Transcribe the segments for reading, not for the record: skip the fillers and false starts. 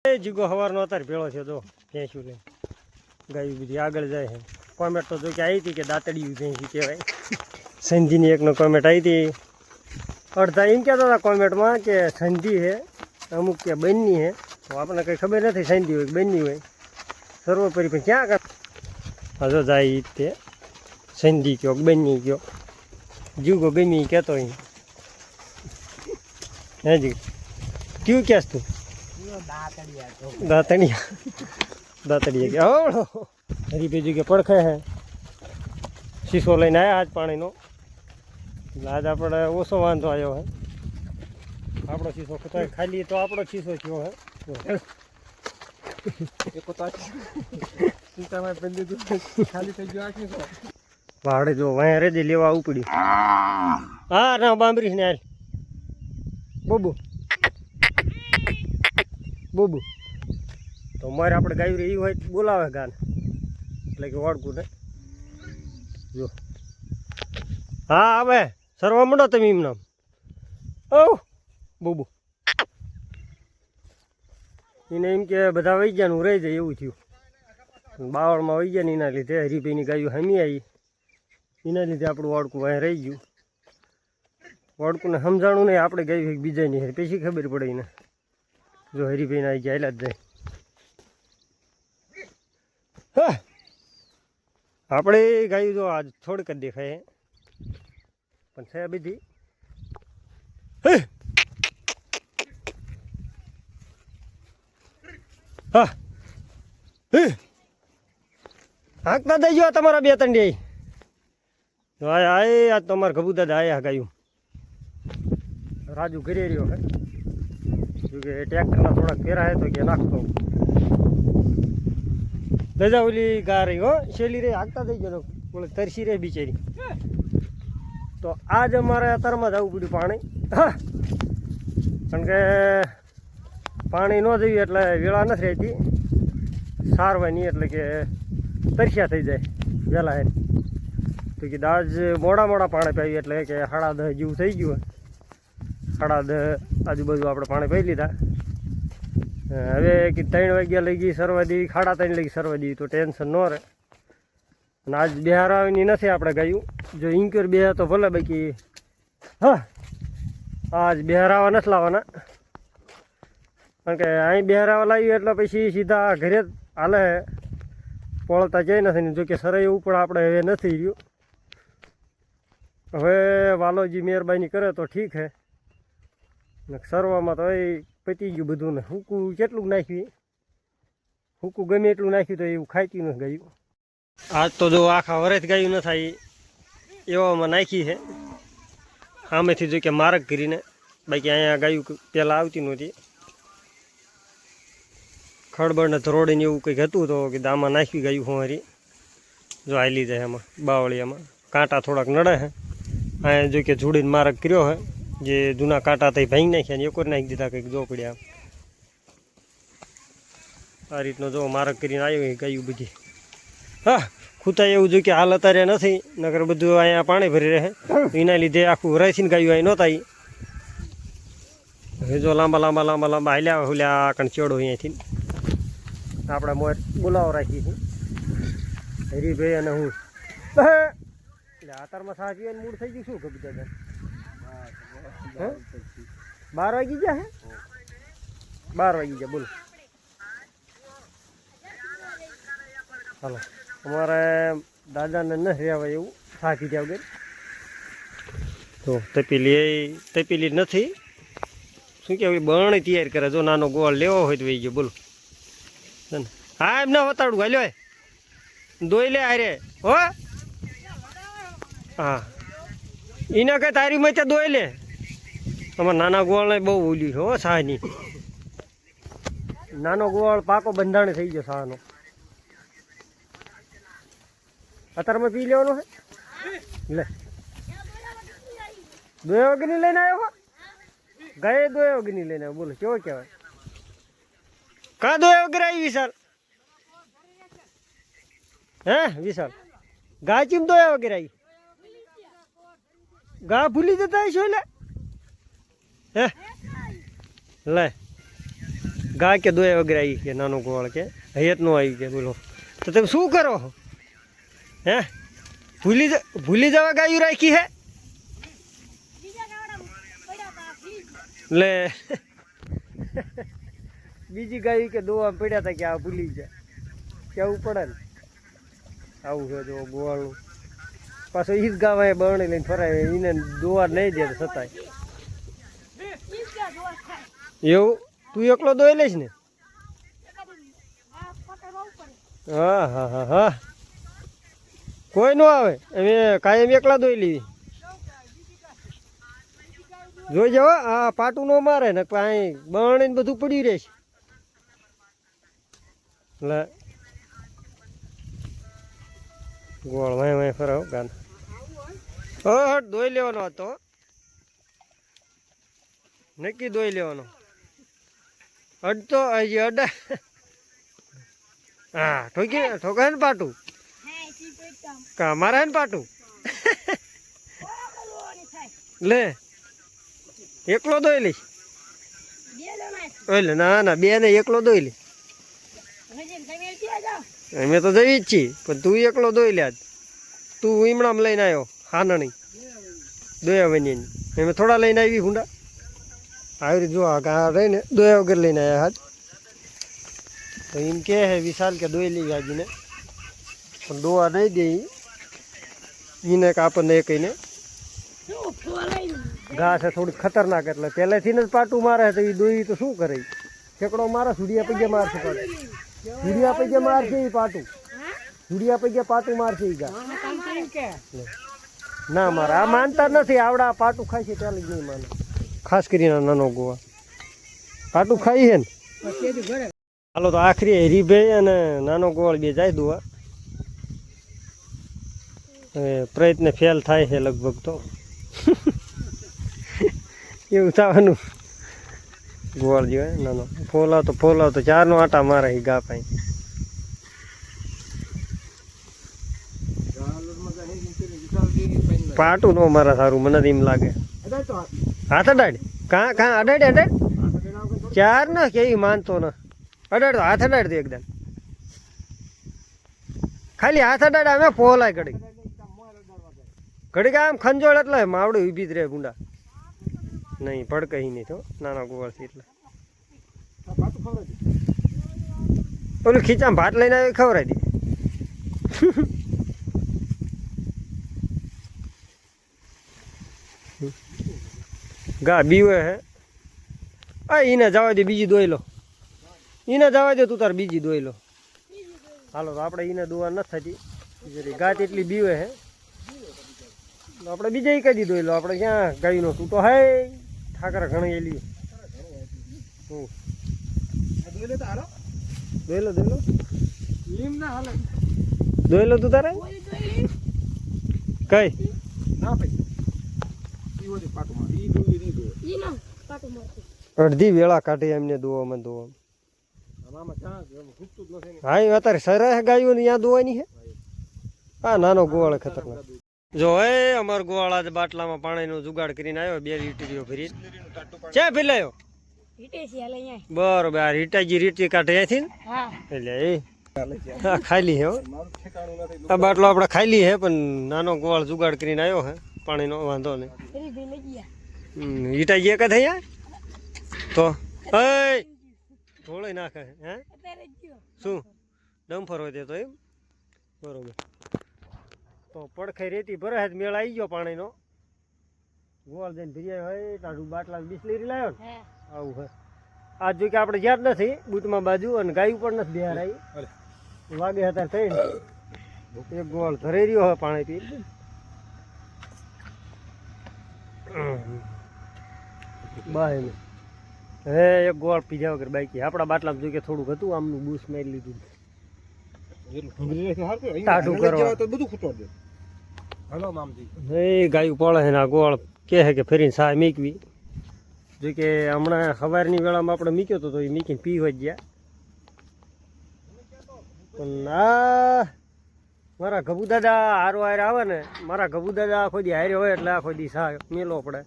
જીગો સવારનો અત્યારે ભેળો છે જો ભેંસું લઈને ગાયું બધી આગળ જાય છે. કોમેન્ટ તો જો કે આવી હતી કે દાંતડિયું ભેંસી કહેવાય. સંધીની એકનો કોમેન્ટ આવી હતી. અડધા એમ કહેતા હતા કોમેન્ટમાં કે સંધી છે અમુક કે બનની છે. તો આપણને કંઈ ખબર નથી સંધી હોય કે બનની હોય સર્વોપરી પણ ક્યાં કર હજો જાય તે સંધી કયો બનની કયો જીગો ગમી કહેતો અહીં હે જી ક્યું કહેશ તું દાંતડિયા કે હવડો હરીભાઈ કે પડખે હે શીશો લઈને આવ્યા આજ પાણીનો એટલે આજ આપણે ઓછો વાંધો આવ્યો હે. આપણો શીશો ખાલી તો આપણો શીશો થયો હે. ભાડે જો વાંહે રેડી લેવા આવવું પડ્યું. હા ના બાંબરીશ ને હાલ બોબુ બોબુ તો મારે આપણે ગાયું એ હોય બોલાવે ગાન એટલે કે વાળકું ને જો હા આવે સરવા માંડો તમે એમ નામ ઓ બોબુ એને એમ કે બધા વહી ગયા રહી જાય એવું થયું. બાવળમાં વહી ગયા ને એના લીધે હરીભાઈની ગાયું હમી આવી એના લીધે આપણું વાળકું વાંહે રહી ગયું. વાળકુંને સમજાણું નહીં આપણે ગાયું બીજાની પછી ખબર પડે એને જો હરીભાઈને આવી ગયા જ જાય. હા આપણે ગાયું જો આજ થોડીક જ દેખાય પણ છે બધી હા હાંકતા દઈ ગયો તમારા બે ત્રણ ડે આજ તમારા ગબુ દાદા આયા ગાયું રાજુ ઘરે રહ્યો હે જોકે ટ્રેક્ટરના થોડાક ફેરા હે તો કે નાખતો દજા ઓલી ગા રહી હો શેલી રે હાંકતા દઈ ગયો ઓલે તરસી રે બિચારી. તો આજ અમારે અત્યારમાં જવું પડ્યું પાણી કારણ કે પાણી ન જઈએ એટલે વેળા નથી રહેતી સારવાની એટલે કે તરસ્યા થઈ જાય વહેલા હે તો કે આજ મોડા પાણી પાવી એટલે કે 10:30 જેવું થઈ ગયું. 10:30 આજુબાજુ આપણે પાણી પાઈ લીધા. હવે કે 3 વાગ્યા લઈ ગઈ સરવાદી 3:30 લઈ સરવા દી તો ટેન્શન ન રહે. અને આજ બિહારવાની નથી આપણે ગાયું જો ઇન્ક્યોર બે તો ભલે બાકી હા આજ બિહારાવા નથી લાવવાના કારણ કે અહીં બિહારાવા લાવીએ એટલે પછી સીધા ઘરે જ હાલે પળતા જઈ નથી. જોકે સરાઈ એવું પણ આપણે હવે નથી રહ્યું. હવે વાલોજી મહેરબાની કરે તો ઠીક હે સરવામાં તો એ પતી ગયું બધું ને હૂકું કેટલું નાખ્યું હૂકું ગમે એટલું નાખ્યું તો એવું ખાઈતું નથી ગાયું. આજ તો જો આખા વરસ ગાયું ન થાય એવામાં નાખી છે સામેથી જો કે માર્ગ કરીને બાકી અહીંયા ગાયું પહેલાં આવતી નહોતી ખડબડ ને ધરોડી ને એવું કંઈક હતું તો કે આમાં નાખી ગાયું હોવારી જો હાલી જાય એમાં બાવળિયામાં કાંટા થોડાક નડે છે. અહીંયા જો કે જોડીને માર્ગ કર્યો હે જે જૂના કાંટા થઈ ભાંગી નાખ્યા ને એક નાખી દીધા કંઈક જો પડ્યા આ રીતનો જો માર્ગ કરીને આવ્યો ગાયું બધી. હા ખૂતાય એવું જો કે હાલ અત્યારે નથી નકર બધું અહીંયા પાણી ભરી રહે એના લીધે આખું રાઈસીને ગાયું અહીં નહોતા. હવે જો લાંબા હાલ્યા હુલ્યા આકણ ચેડો અહીંયાથી આપણે મોર બોલાવો રાખીએ છીએ હરીભાઈ અને હું એટલે આતારમાં સાચી મૂળ થઈ ગયું શું ખબર દાદા 12 વાગી ગયા હે 12 વાગી ગયા બોલો હાલો અમારે દાદાને ન રહેવાય એવું થાકી ગયા વગર તો તપેલી નથી શું કહેવાય બરણી તૈયાર કરે જો નાનો ગોળ લેવો હોય તો વહી ગયો બોલો હા એમ ના વતાડું હાલ્યો દોઈ લે આરે હો હા એને કઈ તારી મચે દોઈ લે અમારે નાના ગોળને બહુ ઓલ્યું હો શાહની નાનો ગોળ પાકો બંધાણી થઈ ગયો શાહનો અત્યારમાં પી લેવાનો હે લે 2 વાગ્યાની લઈને આવ્યો હો ગયે 2 વાગ્યાની લઈને આવ્યો બોલો કેવો કહેવાય કાં 2 વાગ્યા આવી વિશાલ હે વિશાલ ગા ચીમ 2 વાગ્યા આવી ગા ભૂલી જતા છો લે હે લે ગા કે દોય વગેરે આવી કે નાનો ગોળ કે હૈયત નો આવી કે બોલો તો તમે શું કરો હે ભૂલી જવા ગાયું રાખી હે લે બીજી ગાયું કે દોવા પડ્યા હતા કે આ ભૂલી જાય કેવું પડે ને આવું છે જો ગોવાળનું પાછો ઈ જ ગાવા બરણી લઈને ફરાય એને દોવા નહીં દે છતાંય એવું તું એકલો દોઈ લઈશ ને હા હા હા હા કોઈ નો આવે અમે કાયમ એકલા દોઈ લેવી જોઈ જાવ આ પાટું નો મારે ને અહીં બરણી ને બધું પડ્યું રહેશે એટલે ગોળ વાય વાય ફરાવ ગાન હટ દોઈ લેવાનો હતો નક્કી દોઈ લેવાનો અડતો હજી અડા હા ઠોકાય ને પાટું કા મારા ને પાટું લે એકલો દોઈ લઈશ એટલે ના ના બે ને એકલો દોઈ લે અમે તો જવી જ છીએ પણ તું એકલો દોઈ લે તું ઈમણામ લઈને આવ્યો હાનણી દોયા બની અમે થોડા લઈને આવી હુંડા આવી રીતે જો આ રહીને દોયા વગર લઈને આવ્યા હાથ તો એમ કે હે વિશાલ કે દોઈ લઈ ગાજીને પણ દોવા નહીં દે એને આપણને એ કહીને ઘાસ છે થોડીક ખતરનાક એટલે પહેલેથી જ પાટું મારે તો એ દોઈ તો શું કરે ઠેકડો મારે સુડિયા પૈયા મારશે પાટું સુડિયા પૈયા મારશે એ પાટું સુડિયા પૈયા પાટું મારશે એ ઘા ના મારે આ માનતા નથી આવડા પાટું ખાય છે ત્યારે જ નહીં માને ખાસ કરીને નાનો ગોવા પાટું ખાઈ છે ને હાલો તો આખરી હરીભાઈ અને નાનો ગોળ બે જાય દોવા પ્રયત્ન ફેલ થાય છે લગભગ તો એવું થવાનું ગોળ જેવાય નાનો ફોલાવ તો ચારનો આટા મારે ગા પાઈ પાટું નો મારા સારું મને એમ લાગે હાથ અડાડ કાં અડાડ ચાર ને કેવી માનતો ને અડાડ તો હાથ અડાડ દે એકદમ ખાલી હાથ અડાડ અમે પોલાય ઘડીક આમ ખંજોળ એટલે માવડું ઊભી જ રહે ગુંડા નહીં પડકઈ નહીં તો નાના ગોળથી એટલે ઓલું ખીચામાં ભાત લઈને આવી ખવડાવી દે ગા બીવે હે આ એને જવા દે બીજી દોઈ લો એને જવા દે તું તાર બીજી દોઈ લો હાલો તો આપણે એને દોવા નથી થતી ગાત એટલી બીવે હે આપણે બીજા કદી દોઈ લો આપણે ક્યાં ગાયનો તું તો હે ઠાકરા ઘણી એલી દોઈ લો દોઈ લો તું તારે કઈ અડધી વેળા કાઢી એમને દોવામાં હા અત્યારે સરસ ગાયું ને ત્યાં દોવાની હે હા નાનો ગોવાળ ખતરનાક જો હે અમારો ગોવાળ આજે બાટલામાં પાણીનો જુગાડ કરીને આવ્યો 2 લીટરીઓ ભરી ક્યાં ફેલાયો બરોબર આ રીટાજી કાઢે અહીંથી એટલે એ હા ખાલી હે આ બાટલો આપણે ખાલી હે પણ નાનો ગોવાળ જુગાડ કરીને આવ્યો હે પાણીનો વાંધો નહીં રીટાજી એક જ થયા તો થોડો નાખે હે શું ડમ્ફર હોય તે તો એમ બરોબર તો પડખે રેતી ભરે મેળ આવી ગયો પાણીનો ગોળ જઈને ભીર્યા હોય તારું બાટલા બિસ્લેરી લાવ્યો ને આવું હે આજ જો કે આપણે જ્યાં જ નથી બૂટમાં બાજુ અને ગાયું પણ નથી બિહાર આવી વાગે હતા થઈને એક ગોળ ધરી રહ્યો હોય પાણી પી બાય હે એક ગોળ પીધા વગર બાકી આપણા બાટલામાં જો કે થોડુંક હતું આમનું બૂસ મારી લીધું ટાઢું કરવા તો બધું ખૂટવા દે હલો મામજી એ ગાયું પડે છે ને આ ગોળ કહે છે કે ફરીને સાહ મીકવી જો કે હમણાં સવારની વેળામાં આપણે મીક્યો તો એ મીકીને પીવા જ ગયા પણ આ મારા ગભુ દાદા હારો હારે આવે ને મારા ગભુ દાદા આખો દી હારે હોય એટલે આખો દી સાહ મેલો પડે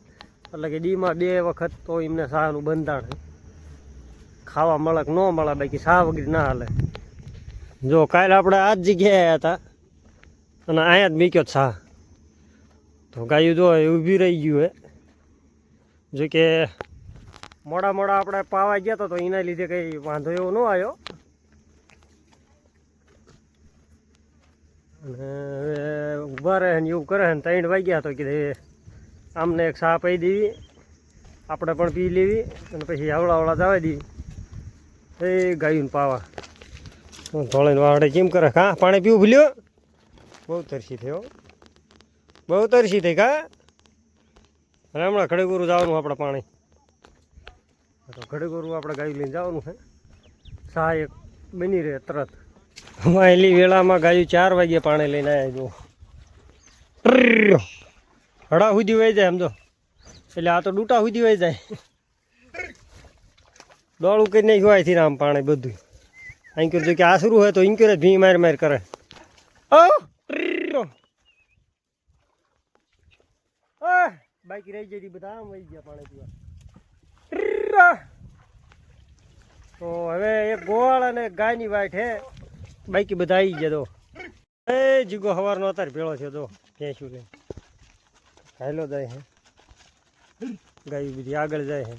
એટલે કે દીમાં 2 વખત તો એમને સાહનું બંધાણ છે ખાવા મળે કે ન મળે, બાકી સા વગર ના હાલે. જો કાલે આપણે આ જ જગ્યાએ આવ્યા હતા અને અહીંયા જ મીક્યો સા, તો ગાયું જો ઊભી રહી ગયું હે. જો કે મોડા આપણે પાવા ગયા હતા તો એના લીધે કંઈ વાંધો એવો ન આવ્યો. અને હવે ઊભા રહે ને એવું કરે ને 3 વાગ્યા તો કીધે આમને એક સા પી દેવી, આપણે પણ પી લેવી અને પછી આવડા જવા દેવી એ ગાયું પાવા. ધોળીને વાવડે કેમ કરે? કાં પાણી પીવું ભૂલ્યો? બહુ તરસી થયો, બહુ તરસી થઈ કા. અને હમણાં ખડેગોરું જવાનું આપણે પાણી, તો ખડેગોરું આપણે ગાયું લઈને જવાનું છે. સા એક બની રહે તરત. વહેલી વેળામાં ગાયું 4 વાગ્યે પાણી લઈને આવ્યા. જો હડા સુધી વહી જાય સમજો, એટલે આ તો ડૂટા સુધી વહી જાય. ડોળું કરી નાખ્યું અહીંથી આમ પાણી બધું. અહીં કર્યું કે આ શરૂ હોય તો અહીં કરે ભી માર કરે. બાકી રહી જતી બધા આમ વહી ગયા પાણી પીવા. તો હવે એક ગોવાળ અને ગાયની વાઈટ હે, બાકી બધા આવી ગયા. તો એ જીગો સવારનો અત્યારે ભેળો છે. તો ભેંસું લઈને હાલો જાય હે, ગાયું બધી આગળ જાય છે.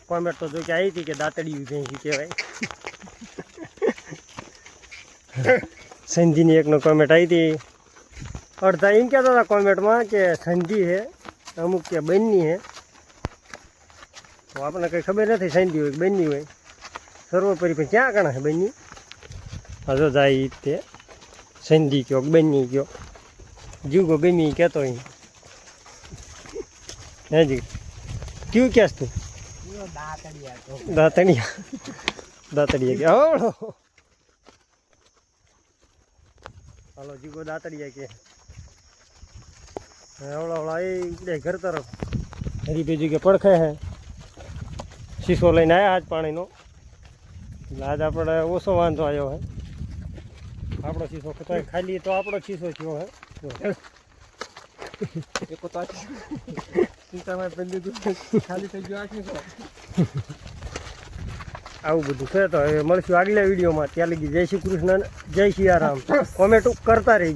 કોમેન્ટ તો જો કે આવી હતી કે દાંતડી ભેંસી કહેવાય. સંધીની એકનો કોમેન્ટ આવી હતી. અડધા એમ કહેતા હતા કોમેન્ટમાં કે સંધી છે, અમુક કે બનની છે. તો આપણને કંઈ ખબર નથી સંધી હોય કે બનની હોય. સર્વોપરી પણ ક્યાં કણા છે બનની? હજો જાય તે સંધી કયો બનની કયો, જીવગો ગમી કહેતો અહીં. હે જી ક્યું કહેશ તું? દાંતડિયા કે હવળો. હાલો જીગો દાંતડિયા કે હવળા એ ઉડે ઘર તરફ. હરીભાઈ કે પડખે હે શીશો લઈને આવ્યા આજ પાણીનો. એટલે આજ આપણે ઓછો વાંધો આવ્યો હે. આપણો શીશો ખાલી તો આપણો શીશો થયો હે. ખાલી થઈ ગયો. આવું બધું છે. તો હવે મળશું આગલા વિડીયોમાં. ત્યાં લગી જય શ્રી કૃષ્ણ, જય સિયારામ. કોમેન્ટ કરતા રહીજો.